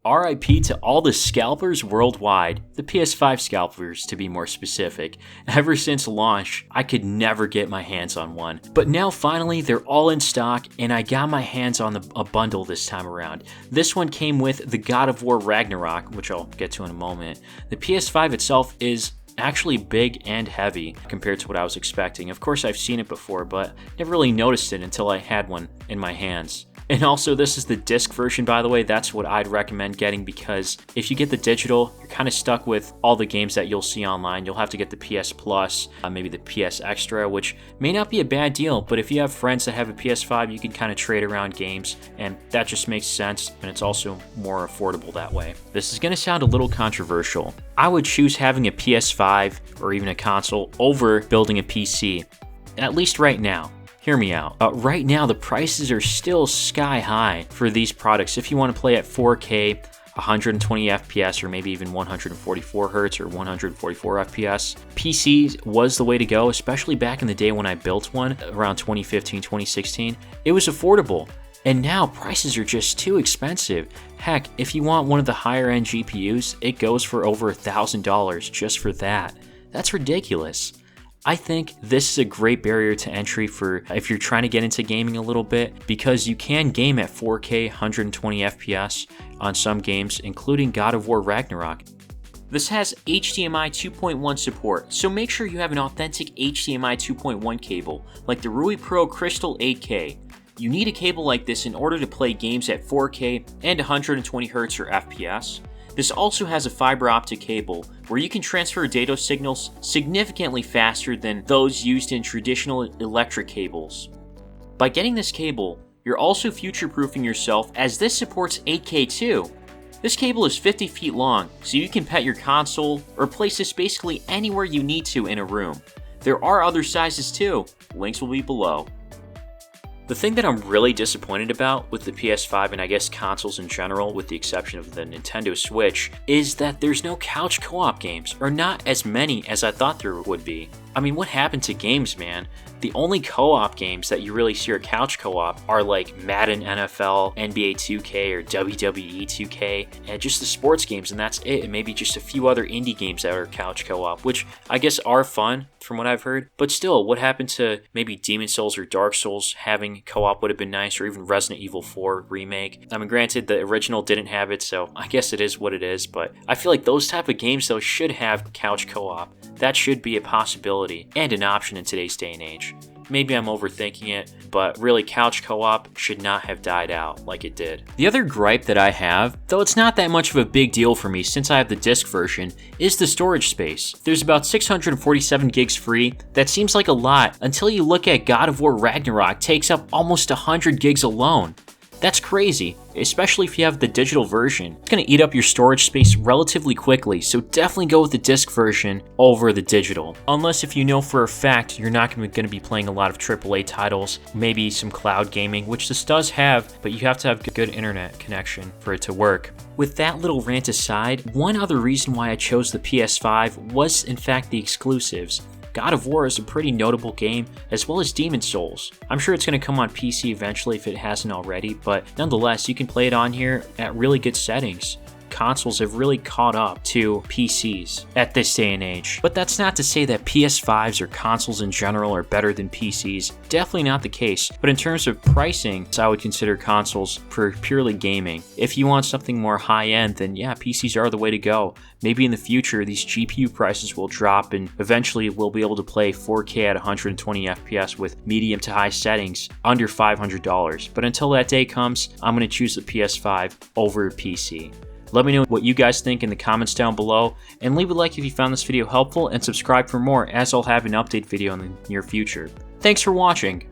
RIP to all the scalpers worldwide, the PS5 scalpers to be more specific. Ever since launch, I could never get my hands on one. But now finally they're all in stock and I got my hands on a bundle this time around. This one came with the God of War Ragnarok, which I'll get to in a moment. The PS5 itself is actually big and heavy compared to what I was expecting. Of course I've seen it before, but never really noticed it until I had one in my hands. And also, this is the disc version, by the way. That's what I'd recommend getting, because if you get the digital, you're kind of stuck with all the games that you'll see online. You'll have to get the PS Plus, maybe the PS Extra, which may not be a bad deal, but if you have friends that have a PS5, you can kind of trade around games, and that just makes sense, and it's also more affordable that way. This is going to sound a little controversial. I would choose having a PS5 or even a console over building a PC, at least right now. Hear me out. Right now, the prices are still sky high for these products. If you want to play at 4K, 120 FPS, or maybe even 144 Hz or 144 FPS, PC was the way to go, especially back in the day when I built one around 2015, 2016. It was affordable. And now prices are just too expensive. Heck, if you want one of the higher end GPUs, it goes for over $1,000 just for that. That's ridiculous. I think this is a great barrier to entry for if you're trying to get into gaming a little bit, because you can game at 4K 120 FPS on some games, including God of War Ragnarok. This has HDMI 2.1 support, so make sure you have an authentic HDMI 2.1 cable, like the Rui Pro Crystal 8K. You need a cable like this in order to play games at 4K and 120 Hz or FPS. This also has a fiber optic cable where you can transfer data signals significantly faster than those used in traditional electric cables. By getting this cable, you're also future-proofing yourself, as this supports 8K too. This cable is 50 feet long, so you can pet your console or place this basically anywhere you need to in a room. There are other sizes too, links will be below. The thing that I'm really disappointed about with the PS5, and I guess consoles in general, with the exception of the Nintendo Switch, is that there's no couch co-op games, or not as many as I thought there would be. I mean, what happened to games, man? The only co-op games that you really see are couch co-op are like Madden NFL, NBA 2K, or WWE 2K, and just the sports games, and that's it. And maybe just a few other indie games that are couch co-op, which I guess are fun from what I've heard. But still, what happened to maybe Demon's Souls or Dark Souls having co-op would have been nice, or even Resident Evil 4 remake. I mean, granted, the original didn't have it, so I guess it is what it is, but I feel like those type of games, though, should have couch co-op. That should be a possibility and an option in today's day and age. Maybe I'm overthinking it, but really couch co-op should not have died out like it did. The other gripe that I have, though it's not that much of a big deal for me since I have the disc version, is the storage space. There's about 647 gigs free. That seems like a lot until you look at God of War Ragnarok takes up almost 100 gigs alone. That's crazy, especially if you have the digital version. It's going to eat up your storage space relatively quickly, so definitely go with the disc version over the digital. Unless if you know for a fact you're not going to be playing a lot of AAA titles, maybe some cloud gaming, which this does have, but you have to have good internet connection for it to work. With that little rant aside, one other reason why I chose the PS5 was in fact the exclusives. God of War is a pretty notable game, as well as Demon's Souls. I'm sure it's going to come on PC eventually if it hasn't already, but nonetheless, you can play it on here at really good settings. Consoles have really caught up to PCs at this day and age. But that's not to say that PS5s or consoles in general are better than PCs. Definitely not the case. But in terms of pricing, I would consider consoles for purely gaming. If you want something more high-end, then yeah, PCs are the way to go. Maybe in the future, these GPU prices will drop and eventually we'll be able to play 4K at 120 FPS with medium to high settings under $500. But until that day comes, I'm going to choose the PS5 over PC. Let me know what you guys think in the comments down below, and leave a like if you found this video helpful, and subscribe for more, as I'll have an update video in the near future. Thanks for watching.